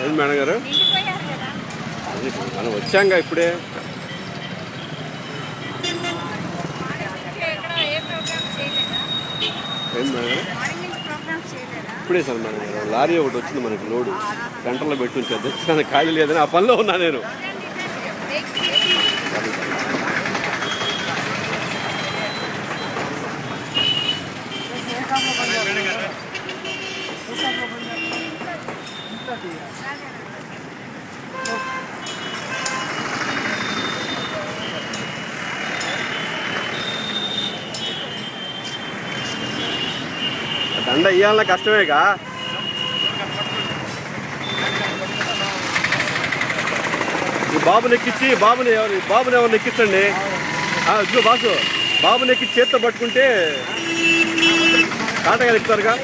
ఏం మేడం గారు, మనం వచ్చాంగా ఇప్పుడే. ఏం మేడం గారు, ఇప్పుడే సార్ మేడం గారు లారీ ఒకటి వచ్చింది మనకి లోడు సెంటర్లో పెట్టి ఉంచారు. ఖాళీ లేదని ఆ పనిలో ఉన్నా నేను. దండ ఇయ్యాలన్నా కష్టమేగా. ఈ బాబుని ఎక్కించి బాబుని ఎవరిని ఎక్కించండి. ఇదిగో బాసు, బాబుని ఎక్కించి చేత్తో పట్టుకుంటే కాటగా ఎక్కుతారుగా.